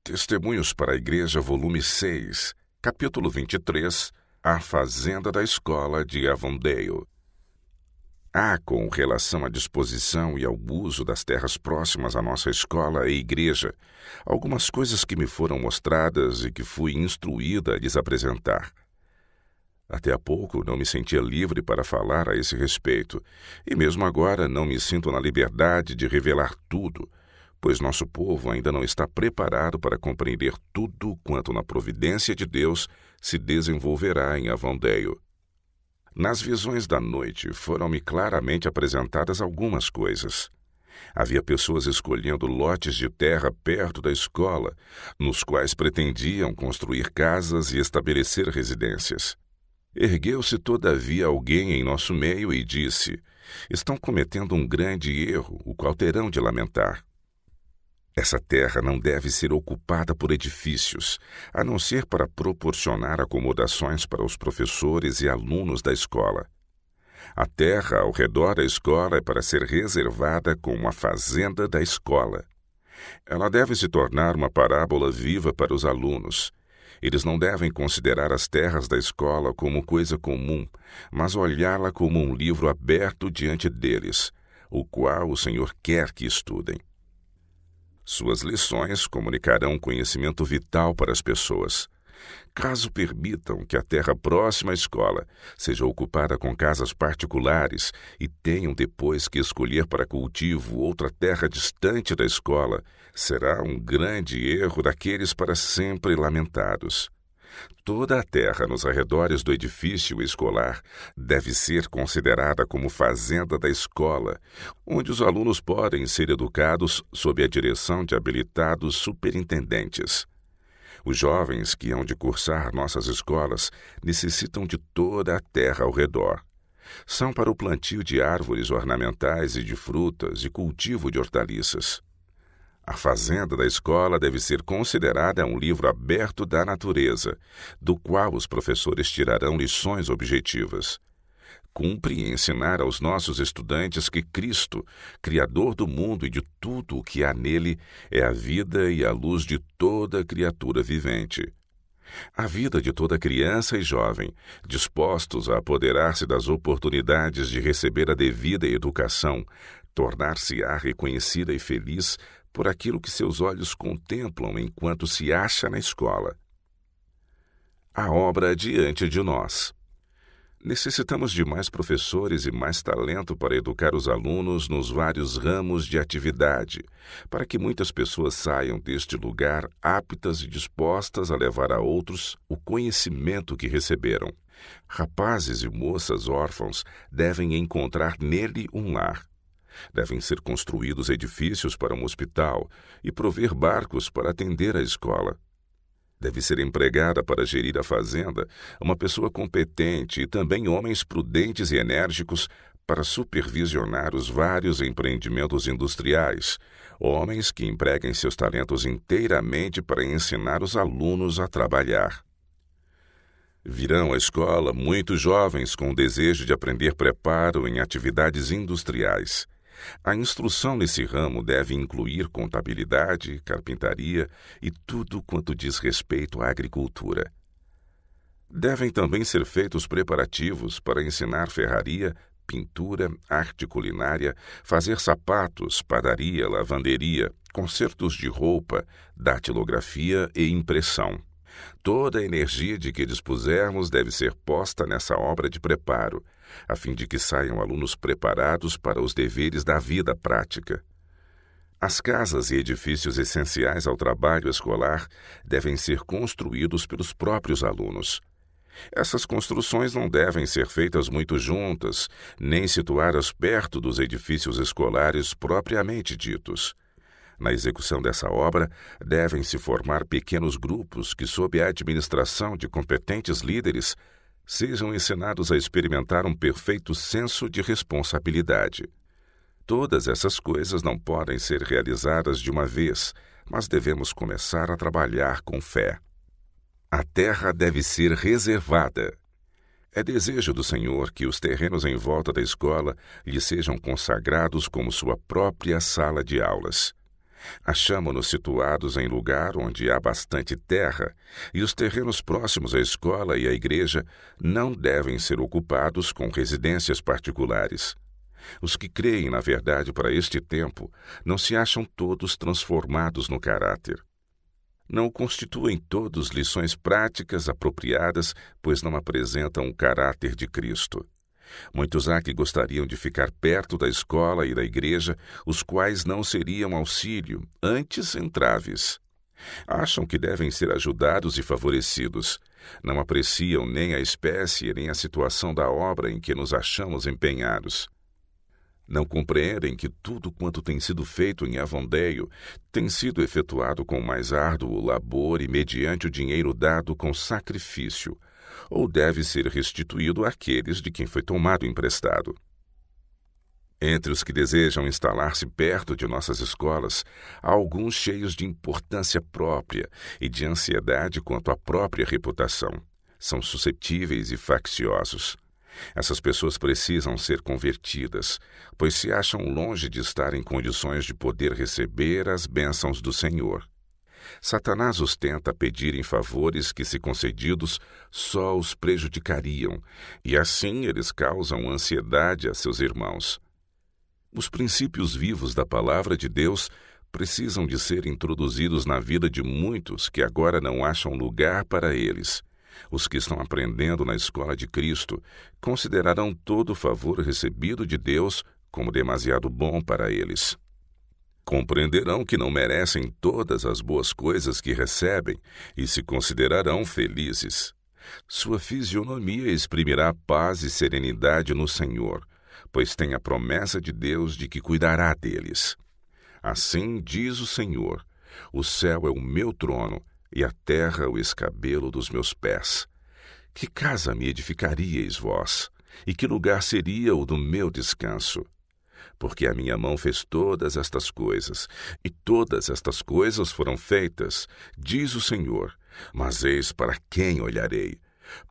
Testemunhos para a Igreja, volume 6, capítulo 23, A Fazenda da Escola de Avondale. Há, com relação à disposição e ao uso das terras próximas à nossa escola e igreja, algumas coisas que me foram mostradas e que fui instruída a lhes apresentar. Até há pouco não me sentia livre para falar a esse respeito, e mesmo agora não me sinto na liberdade de revelar tudo, pois nosso povo ainda não está preparado para compreender tudo quanto na providência de Deus se desenvolverá em Avondale. Nas visões da noite foram-me claramente apresentadas algumas coisas. Havia pessoas escolhendo lotes de terra perto da escola, nos quais pretendiam construir casas e estabelecer residências. Ergueu-se, todavia, alguém em nosso meio e disse: estão cometendo um grande erro, o qual terão de lamentar. Essa terra não deve ser ocupada por edifícios, a não ser para proporcionar acomodações para os professores e alunos da escola. A terra ao redor da escola é para ser reservada como a fazenda da escola. Ela deve se tornar uma parábola viva para os alunos. Eles não devem considerar as terras da escola como coisa comum, mas olhá-la como um livro aberto diante deles, o qual o Senhor quer que estudem. Suas lições comunicarão conhecimento vital para as pessoas. Caso permitam que a terra próxima à escola seja ocupada com casas particulares e tenham depois que escolher para cultivo outra terra distante da escola, será um grande erro daqueles para sempre lamentados. Toda a terra nos arredores do edifício escolar deve ser considerada como fazenda da escola, onde os alunos podem ser educados sob a direção de habilitados superintendentes. Os jovens que hão de cursar nossas escolas necessitam de toda a terra ao redor. São para o plantio de árvores ornamentais e de frutas e cultivo de hortaliças. A fazenda da escola deve ser considerada um livro aberto da natureza, do qual os professores tirarão lições objetivas. Cumpre ensinar aos nossos estudantes que Cristo, Criador do mundo e de tudo o que há nele, é a vida e a luz de toda criatura vivente. A vida de toda criança e jovem, dispostos a apoderar-se das oportunidades de receber a devida educação, tornar-se-á reconhecida e feliz por aquilo que seus olhos contemplam enquanto se acha na escola. A obra diante de nós. Necessitamos de mais professores e mais talento para educar os alunos nos vários ramos de atividade, para que muitas pessoas saiam deste lugar aptas e dispostas a levar a outros o conhecimento que receberam. Rapazes e moças órfãos devem encontrar nele um lar. Devem ser construídos edifícios para um hospital e prover barcos para atender a escola. Deve ser empregada para gerir a fazenda uma pessoa competente e também homens prudentes e enérgicos para supervisionar os vários empreendimentos industriais, homens que empreguem seus talentos inteiramente para ensinar os alunos a trabalhar. Virão à escola muitos jovens com o desejo de aprender preparo em atividades industriais. A instrução nesse ramo deve incluir contabilidade, carpintaria e tudo quanto diz respeito à agricultura. Devem também ser feitos preparativos para ensinar ferraria, pintura, arte culinária, fazer sapatos, padaria, lavanderia, consertos de roupa, datilografia e impressão. Toda a energia de que dispusermos deve ser posta nessa obra de preparo, a fim de que saiam alunos preparados para os deveres da vida prática. As casas e edifícios essenciais ao trabalho escolar devem ser construídos pelos próprios alunos. Essas construções não devem ser feitas muito juntas, nem situadas perto dos edifícios escolares propriamente ditos. Na execução dessa obra, devem se formar pequenos grupos que, sob a administração de competentes líderes, sejam ensinados a experimentar um perfeito senso de responsabilidade. Todas essas coisas não podem ser realizadas de uma vez, mas devemos começar a trabalhar com fé. A terra deve ser reservada. É desejo do Senhor que os terrenos em volta da escola lhe sejam consagrados como sua própria sala de aulas. Achamo-nos situados em lugar onde há bastante terra, e os terrenos próximos à escola e à igreja não devem ser ocupados com residências particulares. Os que creem na verdade para este tempo não se acham todos transformados no caráter. Não constituem todos lições práticas apropriadas, pois não apresentam o caráter de Cristo. Muitos há que gostariam de ficar perto da escola e da igreja, os quais não seriam auxílio, antes entraves. Acham que devem ser ajudados e favorecidos. Não apreciam nem a espécie nem a situação da obra em que nos achamos empenhados. Não compreendem que tudo quanto tem sido feito em Avondale tem sido efetuado com mais árduo labor e mediante o dinheiro dado com sacrifício, ou deve ser restituído àqueles de quem foi tomado emprestado. Entre os que desejam instalar-se perto de nossas escolas, há alguns cheios de importância própria e de ansiedade quanto à própria reputação. São suscetíveis e facciosos. Essas pessoas precisam ser convertidas, pois se acham longe de estar em condições de poder receber as bênçãos do Senhor. Satanás os tenta pedirem favores que, se concedidos, só os prejudicariam, e assim eles causam ansiedade a seus irmãos. Os princípios vivos da palavra de Deus precisam de ser introduzidos na vida de muitos que agora não acham lugar para eles. Os que estão aprendendo na escola de Cristo considerarão todo o favor recebido de Deus como demasiado bom para eles. Compreenderão que não merecem todas as boas coisas que recebem e se considerarão felizes. Sua fisionomia exprimirá paz e serenidade no Senhor, pois tem a promessa de Deus de que cuidará deles. Assim diz o Senhor: o céu é o meu trono e a terra o escabelo dos meus pés. Que casa me edificaríeis vós? E que lugar seria o do meu descanso? Porque a minha mão fez todas estas coisas, e todas estas coisas foram feitas, diz o Senhor. Mas eis para quem olharei?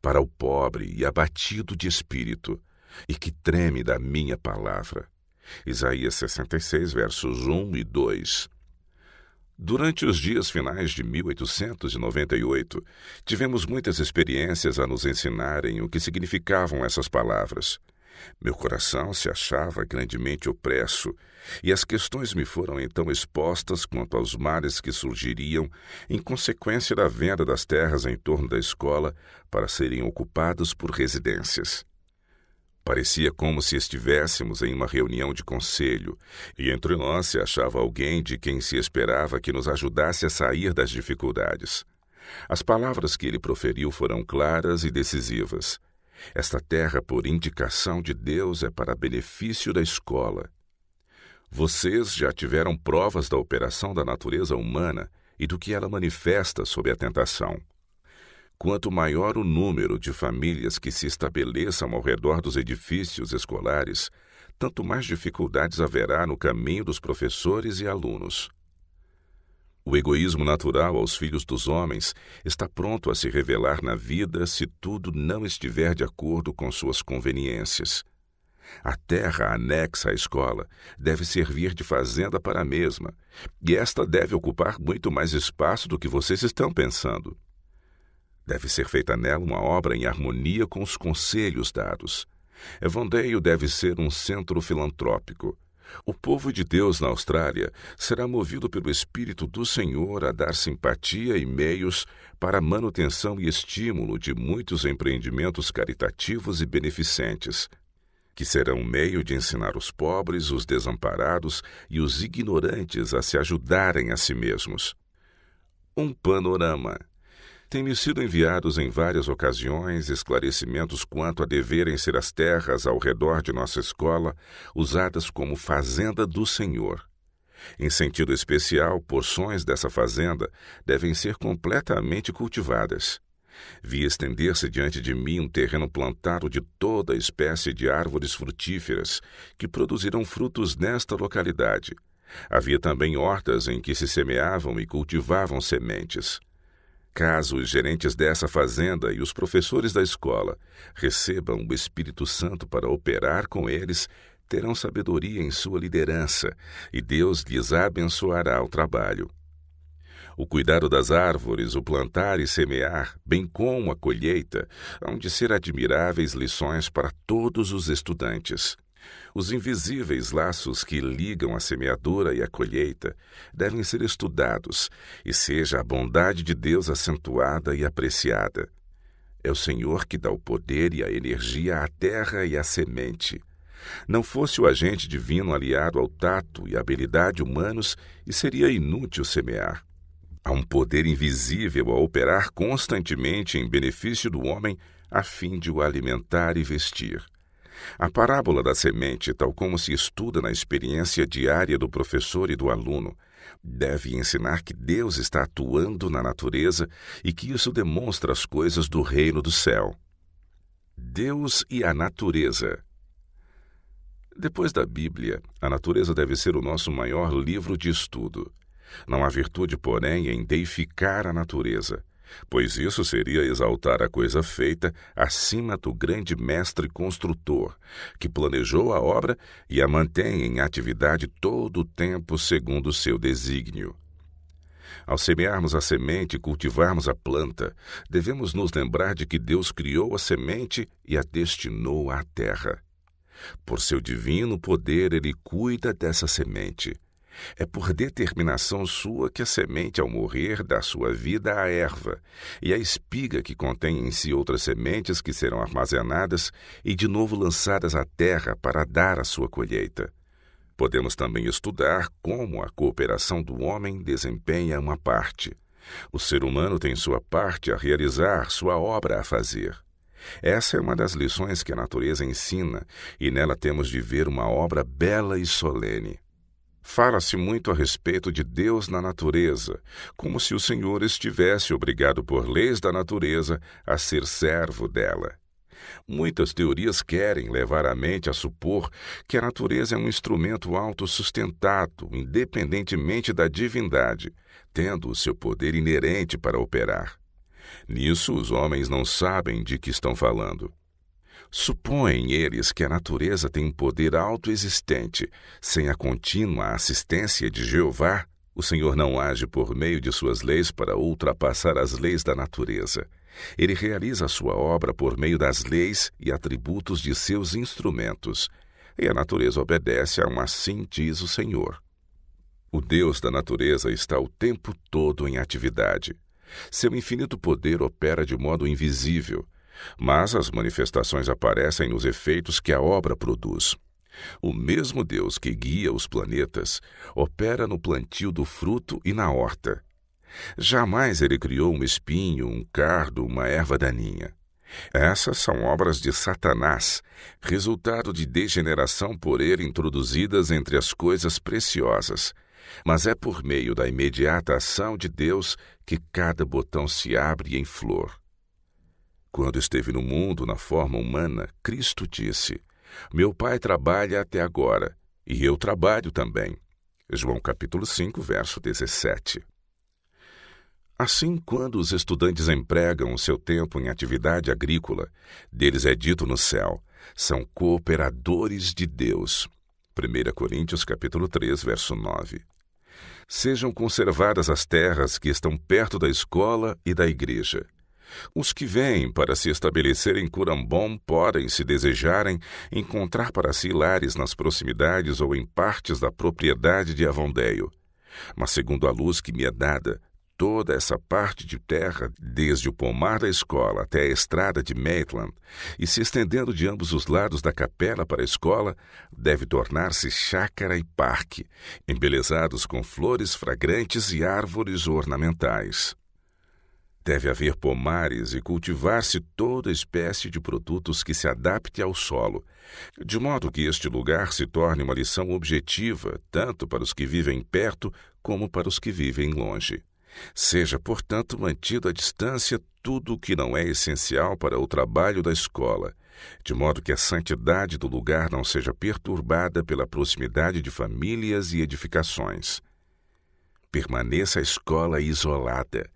Para o pobre e abatido de espírito, e que treme da minha palavra. Isaías 66, versos 1 e 2. Durante os dias finais de 1898, tivemos muitas experiências a nos ensinarem o que significavam essas palavras. Meu coração se achava grandemente opresso, e as questões me foram então expostas quanto aos males que surgiriam em consequência da venda das terras em torno da escola para serem ocupadas por residências. Parecia como se estivéssemos em uma reunião de conselho, e entre nós se achava alguém de quem se esperava que nos ajudasse a sair das dificuldades. As palavras que ele proferiu foram claras e decisivas. Esta terra, por indicação de Deus, é para benefício da escola. Vocês já tiveram provas da operação da natureza humana e do que ela manifesta sob a tentação. Quanto maior o número de famílias que se estabeleçam ao redor dos edifícios escolares, tanto mais dificuldades haverá no caminho dos professores e alunos. O egoísmo natural aos filhos dos homens está pronto a se revelar na vida se tudo não estiver de acordo com suas conveniências. A terra anexa à escola deve servir de fazenda para a mesma, e esta deve ocupar muito mais espaço do que vocês estão pensando. Deve ser feita nela uma obra em harmonia com os conselhos dados. Avondale deve ser um centro filantrópico. O povo de Deus na Austrália será movido pelo Espírito do Senhor a dar simpatia e meios para a manutenção e estímulo de muitos empreendimentos caritativos e beneficentes, que serão um meio de ensinar os pobres, os desamparados e os ignorantes a se ajudarem a si mesmos. Um panorama. Tem-me sido enviados em várias ocasiões esclarecimentos quanto a deverem ser as terras ao redor de nossa escola usadas como fazenda do Senhor. Em sentido especial, porções dessa fazenda devem ser completamente cultivadas. Vi estender-se diante de mim um terreno plantado de toda espécie de árvores frutíferas que produzirão frutos nesta localidade. Havia também hortas em que se semeavam e cultivavam sementes. Caso os gerentes dessa fazenda e os professores da escola recebam o Espírito Santo para operar com eles, terão sabedoria em sua liderança e Deus lhes abençoará o trabalho. O cuidado das árvores, o plantar e semear, bem como a colheita, hão de ser admiráveis lições para todos os estudantes. Os invisíveis laços que ligam a semeadura e a colheita devem ser estudados, e seja a bondade de Deus acentuada e apreciada. É o Senhor que dá o poder e a energia à terra e à semente. Não fosse o agente divino aliado ao tato e à habilidade humanos, e seria inútil semear. Há um poder invisível a operar constantemente em benefício do homem, a fim de o alimentar e vestir. A parábola da semente, tal como se estuda na experiência diária do professor e do aluno, deve ensinar que Deus está atuando na natureza e que isso demonstra as coisas do reino do céu. Deus e a natureza. Depois da Bíblia, a natureza deve ser o nosso maior livro de estudo. Não há virtude, porém, em deificar a natureza, pois isso seria exaltar a coisa feita acima do grande mestre construtor, que planejou a obra e a mantém em atividade todo o tempo segundo o seu desígnio. Ao semearmos a semente e cultivarmos a planta, devemos nos lembrar de que Deus criou a semente e a destinou à terra. Por seu divino poder, Ele cuida dessa semente. É por determinação sua que a semente, ao morrer, dá sua vida à erva, e a espiga que contém em si outras sementes que serão armazenadas e de novo lançadas à terra para dar a sua colheita. Podemos também estudar como a cooperação do homem desempenha uma parte. O ser humano tem sua parte a realizar, sua obra a fazer. Essa é uma das lições que a natureza ensina, e nela temos de ver uma obra bela e solene. Fala-se muito a respeito de Deus na natureza, como se o Senhor estivesse obrigado por leis da natureza a ser servo dela. Muitas teorias querem levar a mente a supor que a natureza é um instrumento autossustentado, independentemente da divindade, tendo o seu poder inerente para operar. Nisso, os homens não sabem de que estão falando. Supõem eles que a natureza tem um poder autoexistente. Sem a contínua assistência de Jeová, o Senhor não age por meio de suas leis para ultrapassar as leis da natureza. Ele realiza a sua obra por meio das leis e atributos de seus instrumentos, e a natureza obedece a um assim diz o Senhor. O Deus da natureza está o tempo todo em atividade. Seu infinito poder opera de modo invisível, mas as manifestações aparecem nos efeitos que a obra produz. O mesmo Deus que guia os planetas opera no plantio do fruto e na horta. Jamais ele criou um espinho, um cardo, uma erva daninha. Essas são obras de Satanás, resultado de degeneração por ele introduzidas entre as coisas preciosas. Mas é por meio da imediata ação de Deus que cada botão se abre em flor. Quando esteve no mundo na forma humana, Cristo disse: "Meu Pai trabalha até agora, e eu trabalho também." João capítulo 5, verso 17. Assim, quando os estudantes empregam o seu tempo em atividade agrícola, deles é dito no céu: são cooperadores de Deus. 1 Coríntios capítulo 3, verso 9. Sejam conservadas as terras que estão perto da escola e da igreja. Os que vêm para se estabelecer em Curambom podem, se desejarem, encontrar para si lares nas proximidades ou em partes da propriedade de Avondale. Mas segundo a luz que me é dada, toda essa parte de terra, desde o pomar da escola até a estrada de Maitland, e se estendendo de ambos os lados da capela para a escola, deve tornar-se chácara e parque, embelezados com flores fragrantes e árvores ornamentais. Deve haver pomares e cultivar-se toda espécie de produtos que se adapte ao solo, de modo que este lugar se torne uma lição objetiva, tanto para os que vivem perto como para os que vivem longe. Seja, portanto, mantido à distância tudo o que não é essencial para o trabalho da escola, de modo que a santidade do lugar não seja perturbada pela proximidade de famílias e edificações. Permaneça a escola isolada.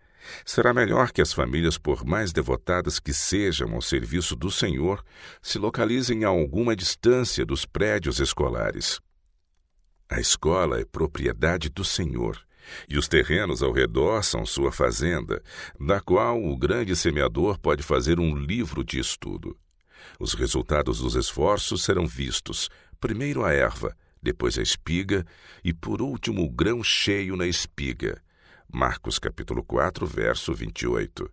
Será melhor que as famílias, por mais devotadas que sejam ao serviço do Senhor, se localizem a alguma distância dos prédios escolares. A escola é propriedade do Senhor, e os terrenos ao redor são sua fazenda, da qual o grande semeador pode fazer um livro de estudo. Os resultados dos esforços serão vistos, primeiro a erva, depois a espiga e, por último, o grão cheio na espiga. Marcos capítulo 4, verso 28.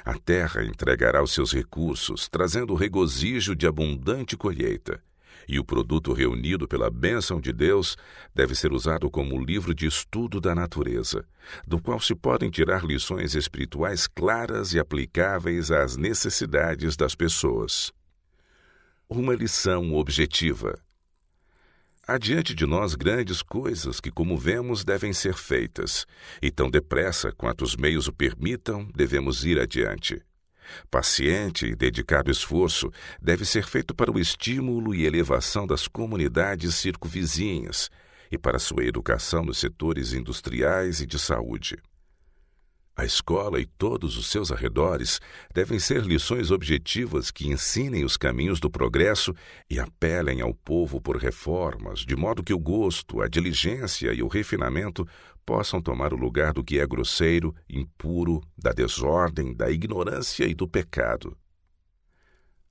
A terra entregará os seus recursos, trazendo o regozijo de abundante colheita. E o produto reunido pela bênção de Deus deve ser usado como livro de estudo da natureza, do qual se podem tirar lições espirituais claras e aplicáveis às necessidades das pessoas. Uma lição objetiva. Há diante de nós grandes coisas que, como vemos, devem ser feitas, e tão depressa quanto os meios o permitam, devemos ir adiante. Paciente e dedicado esforço deve ser feito para o estímulo e elevação das comunidades circunvizinhas e para sua educação nos setores industriais e de saúde. A escola e todos os seus arredores devem ser lições objetivas que ensinem os caminhos do progresso e apelem ao povo por reformas, de modo que o gosto, a diligência e o refinamento possam tomar o lugar do que é grosseiro, impuro, da desordem, da ignorância e do pecado.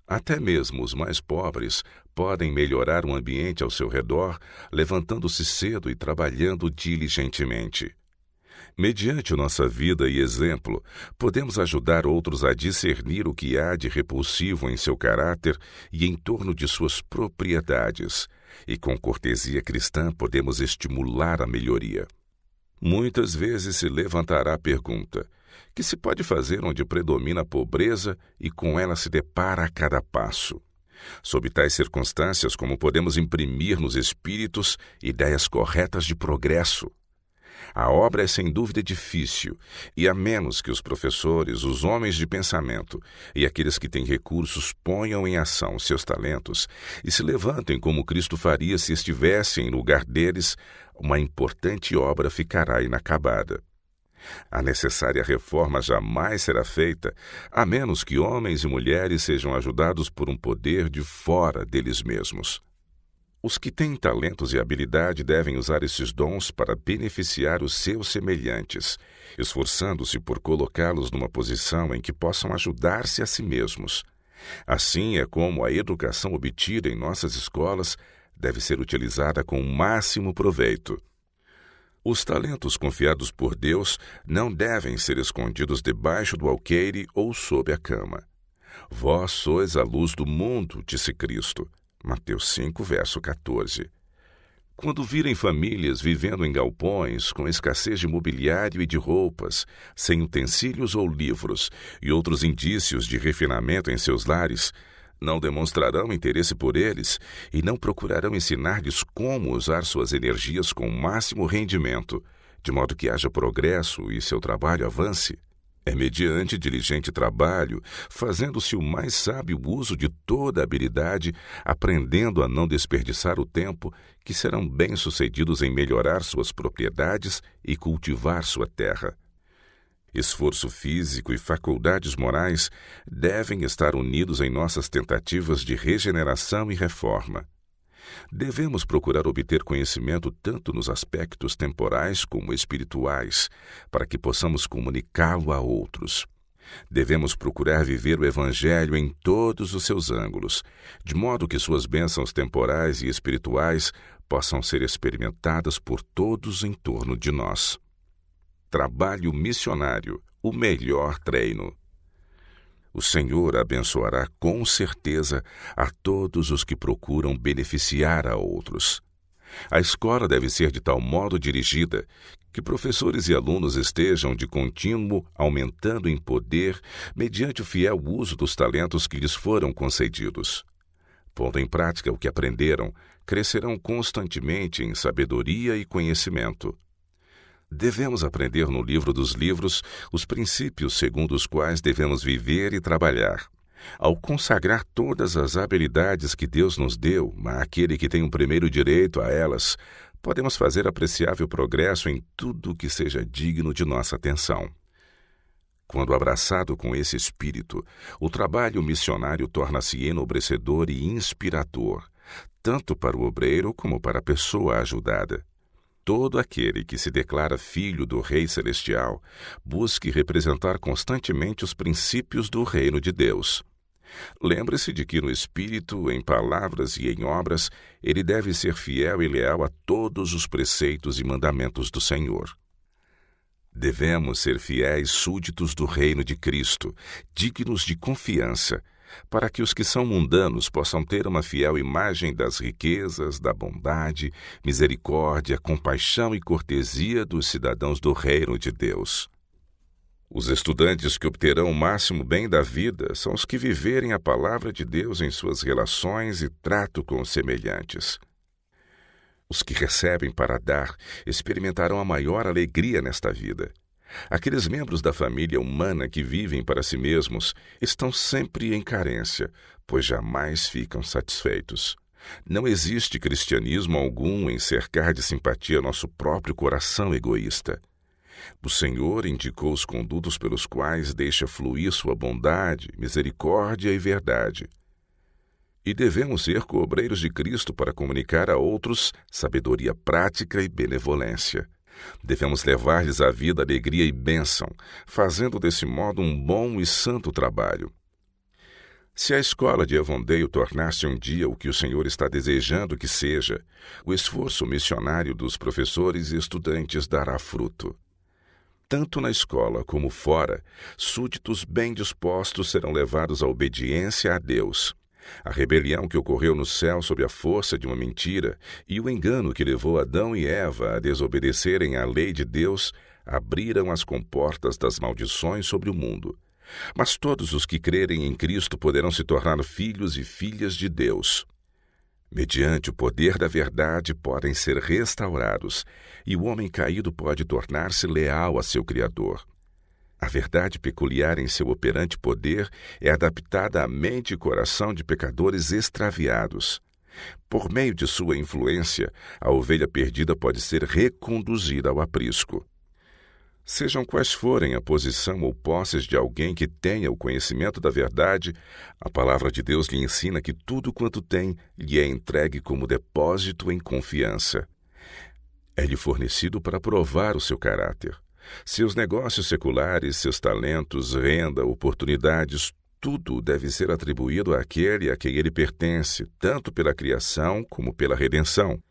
Até mesmo os mais pobres podem melhorar o ambiente ao seu redor, levantando-se cedo e trabalhando diligentemente. Mediante nossa vida e exemplo, podemos ajudar outros a discernir o que há de repulsivo em seu caráter e em torno de suas propriedades, e com cortesia cristã podemos estimular a melhoria. Muitas vezes se levantará a pergunta: que se pode fazer onde predomina a pobreza e com ela se depara a cada passo? Sob tais circunstâncias, como podemos imprimir nos espíritos ideias corretas de progresso? A obra é sem dúvida difícil, e a menos que os professores, os homens de pensamento e aqueles que têm recursos ponham em ação seus talentos e se levantem como Cristo faria se estivesse em lugar deles, uma importante obra ficará inacabada. A necessária reforma jamais será feita, a menos que homens e mulheres sejam ajudados por um poder de fora deles mesmos. Os que têm talentos e habilidade devem usar esses dons para beneficiar os seus semelhantes, esforçando-se por colocá-los numa posição em que possam ajudar-se a si mesmos. Assim é como a educação obtida em nossas escolas deve ser utilizada com o máximo proveito. Os talentos confiados por Deus não devem ser escondidos debaixo do alqueire ou sob a cama. Vós sois a luz do mundo, disse Cristo. Mateus 5, verso 14. Quando virem famílias vivendo em galpões, com escassez de mobiliário e de roupas, sem utensílios ou livros e outros indícios de refinamento em seus lares, não demonstrarão interesse por eles e não procurarão ensinar-lhes como usar suas energias com o máximo rendimento, de modo que haja progresso e seu trabalho avance. É mediante diligente trabalho, fazendo-se o mais sábio uso de toda a habilidade, aprendendo a não desperdiçar o tempo, que serão bem-sucedidos em melhorar suas propriedades e cultivar sua terra. Esforço físico e faculdades morais devem estar unidos em nossas tentativas de regeneração e reforma. Devemos procurar obter conhecimento tanto nos aspectos temporais como espirituais, para que possamos comunicá-lo a outros. Devemos procurar viver o Evangelho em todos os seus ângulos, de modo que suas bênçãos temporais e espirituais possam ser experimentadas por todos em torno de nós. Trabalho missionário, o melhor treino. O Senhor abençoará com certeza a todos os que procuram beneficiar a outros. A escola deve ser de tal modo dirigida que professores e alunos estejam de contínuo aumentando em poder mediante o fiel uso dos talentos que lhes foram concedidos. Pondo em prática o que aprenderam, crescerão constantemente em sabedoria e conhecimento. Devemos aprender no livro dos livros os princípios segundo os quais devemos viver e trabalhar. Ao consagrar todas as habilidades que Deus nos deu àquele que tem o primeiro direito a elas, podemos fazer apreciável progresso em tudo que seja digno de nossa atenção. Quando abraçado com esse espírito, o trabalho missionário torna-se enobrecedor e inspirador, tanto para o obreiro como para a pessoa ajudada. Todo aquele que se declara filho do Rei Celestial busque representar constantemente os princípios do reino de Deus. Lembre-se de que no espírito, em palavras e em obras, ele deve ser fiel e leal a todos os preceitos e mandamentos do Senhor. Devemos ser fiéis súditos do reino de Cristo, dignos de confiança, para que os que são mundanos possam ter uma fiel imagem das riquezas, da bondade, misericórdia, compaixão e cortesia dos cidadãos do reino de Deus. Os estudantes que obterão o máximo bem da vida são os que viverem a palavra de Deus em suas relações e trato com os semelhantes. Os que recebem para dar experimentarão a maior alegria nesta vida. Aqueles membros da família humana que vivem para si mesmos estão sempre em carência, pois jamais ficam satisfeitos. Não existe cristianismo algum em cercar de simpatia nosso próprio coração egoísta. O Senhor indicou os condutos pelos quais deixa fluir sua bondade, misericórdia e verdade. E devemos ser co-obreiros de Cristo para comunicar a outros sabedoria prática e benevolência. Devemos levar-lhes à vida alegria e bênção, fazendo desse modo um bom e santo trabalho. Se a escola de Avondale tornar-se um dia o que o Senhor está desejando que seja, o esforço missionário dos professores e estudantes dará fruto. Tanto na escola como fora, súditos bem dispostos serão levados à obediência a Deus. A rebelião que ocorreu no céu sob a força de uma mentira e o engano que levou Adão e Eva a desobedecerem à lei de Deus abriram as comportas das maldições sobre o mundo. Mas todos os que crerem em Cristo poderão se tornar filhos e filhas de Deus. Mediante o poder da verdade podem ser restaurados e o homem caído pode tornar-se leal a seu Criador. A verdade peculiar em seu operante poder é adaptada à mente e coração de pecadores extraviados. Por meio de sua influência, a ovelha perdida pode ser reconduzida ao aprisco. Sejam quais forem a posição ou posses de alguém que tenha o conhecimento da verdade, a palavra de Deus lhe ensina que tudo quanto tem lhe é entregue como depósito em confiança. É-lhe fornecido para provar o seu caráter. Seus negócios seculares, seus talentos, renda, oportunidades, tudo deve ser atribuído àquele a quem ele pertence, tanto pela criação como pela redenção.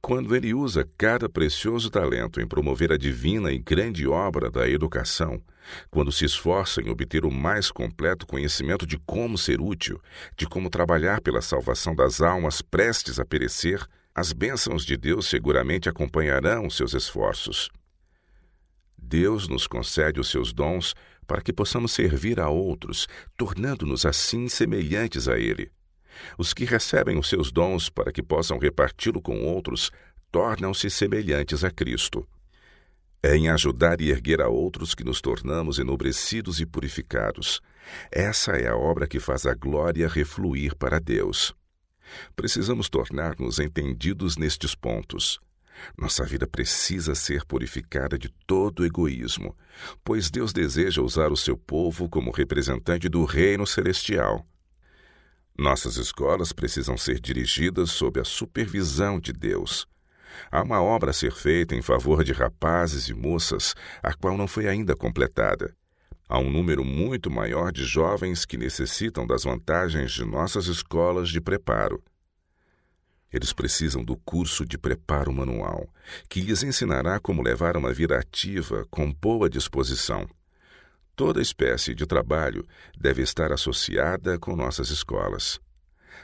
Quando ele usa cada precioso talento em promover a divina e grande obra da educação, quando se esforça em obter o mais completo conhecimento de como ser útil, de como trabalhar pela salvação das almas prestes a perecer, as bênçãos de Deus seguramente acompanharão seus esforços. Deus nos concede os seus dons para que possamos servir a outros, tornando-nos assim semelhantes a Ele. Os que recebem os seus dons para que possam reparti-lo com outros, tornam-se semelhantes a Cristo. É em ajudar e erguer a outros que nos tornamos enobrecidos e purificados. Essa é a obra que faz a glória refluir para Deus. Precisamos tornar-nos entendidos nestes pontos. Nossa vida precisa ser purificada de todo egoísmo, pois Deus deseja usar o seu povo como representante do reino celestial. Nossas escolas precisam ser dirigidas sob a supervisão de Deus. Há uma obra a ser feita em favor de rapazes e moças, a qual não foi ainda completada. Há um número muito maior de jovens que necessitam das vantagens de nossas escolas de preparo. Eles precisam do curso de preparo manual, que lhes ensinará como levar uma vida ativa com boa disposição. Toda espécie de trabalho deve estar associada com nossas escolas.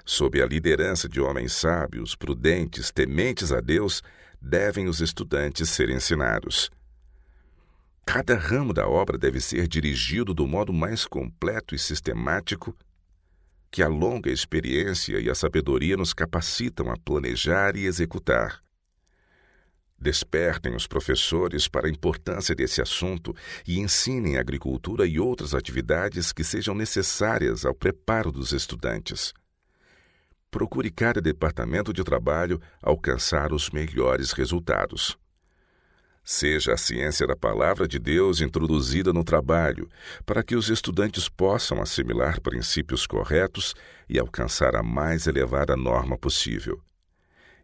Sob a liderança de homens sábios, prudentes, tementes a Deus, devem os estudantes ser ensinados. Cada ramo da obra deve ser dirigido do modo mais completo e sistemático que a longa experiência e a sabedoria nos capacitam a planejar e executar. Despertem os professores para a importância desse assunto e ensinem a agricultura e outras atividades que sejam necessárias ao preparo dos estudantes. Procure cada departamento de trabalho alcançar os melhores resultados. Seja a ciência da palavra de Deus introduzida no trabalho, para que os estudantes possam assimilar princípios corretos e alcançar a mais elevada norma possível.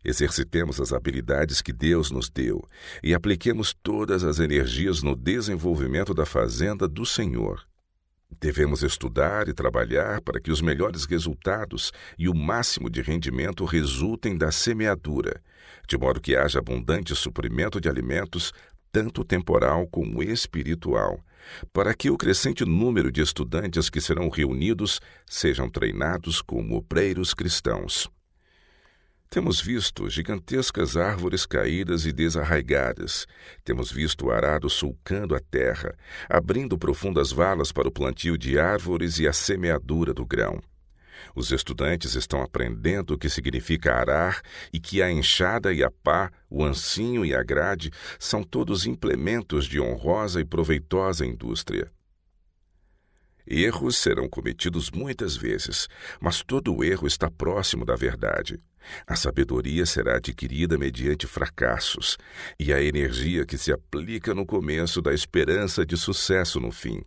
Exercitemos as habilidades que Deus nos deu e apliquemos todas as energias no desenvolvimento da fazenda do Senhor. Devemos estudar e trabalhar para que os melhores resultados e o máximo de rendimento resultem da semeadura, de modo que haja abundante suprimento de alimentos, tanto temporal como espiritual, para que o crescente número de estudantes que serão reunidos sejam treinados como obreiros cristãos. Temos visto gigantescas árvores caídas e desarraigadas. Temos visto o arado sulcando a terra, abrindo profundas valas para o plantio de árvores e a semeadura do grão. Os estudantes estão aprendendo o que significa arar e que a enxada e a pá, o ancinho e a grade são todos implementos de honrosa e proveitosa indústria. Erros serão cometidos muitas vezes, mas todo erro está próximo da verdade. A sabedoria será adquirida mediante fracassos, e a energia que se aplica no começo dá esperança de sucesso no fim.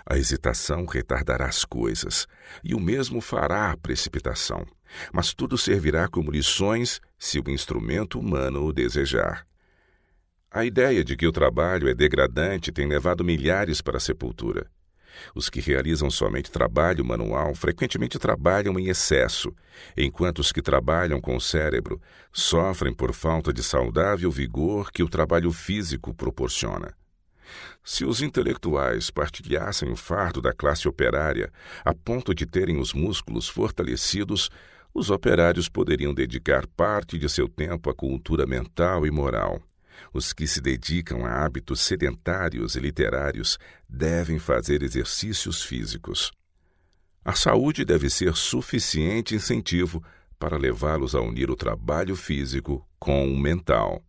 A hesitação retardará as coisas, e o mesmo fará a precipitação. Mas tudo servirá como lições se o instrumento humano o desejar. A ideia de que o trabalho é degradante tem levado milhares para a sepultura. Os que realizam somente trabalho manual frequentemente trabalham em excesso, enquanto os que trabalham com o cérebro sofrem por falta de saudável vigor que o trabalho físico proporciona. Se os intelectuais partilhassem o fardo da classe operária a ponto de terem os músculos fortalecidos, os operários poderiam dedicar parte de seu tempo à cultura mental e moral. Os que se dedicam a hábitos sedentários e literários devem fazer exercícios físicos. A saúde deve ser suficiente incentivo para levá-los a unir o trabalho físico com o mental.